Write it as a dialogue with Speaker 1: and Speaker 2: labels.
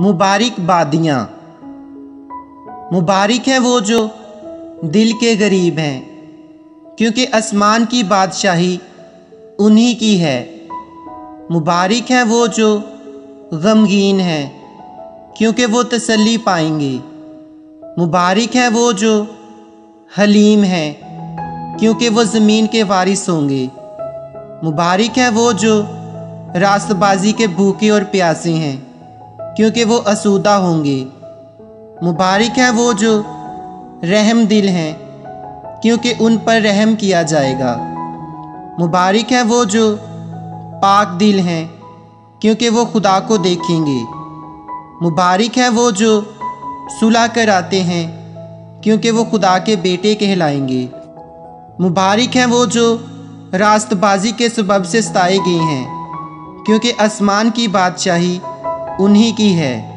Speaker 1: मुबारक बादियाँ। मुबारक है वो जो दिल के गरीब हैं, क्योंकि आसमान की बादशाही उन्हीं की है। मुबारक है वो जो गमगीन हैं, क्योंकि वो तसल्ली पाएंगे। मुबारक है वो जो हलीम हैं, क्योंकि वो ज़मीन के वारिस होंगे। मुबारक है वो जो रास्तबाजी के भूखे और प्यासे हैं, क्योंकि वो आसूदा होंगे। मुबारक है वो जो रहम दिल हैं, क्योंकि उन पर रहम किया जाएगा। मुबारक है वो जो पाक दिल हैं, क्योंकि वो खुदा को देखेंगे। मुबारक है वो जो सुलह कराते हैं, क्योंकि वो खुदा के बेटे कहलाएंगे। मुबारक है वो जो रास्तबाजी के सबब से सताए गए हैं, क्योंकि आसमान की बादशाही उन्हीं की है।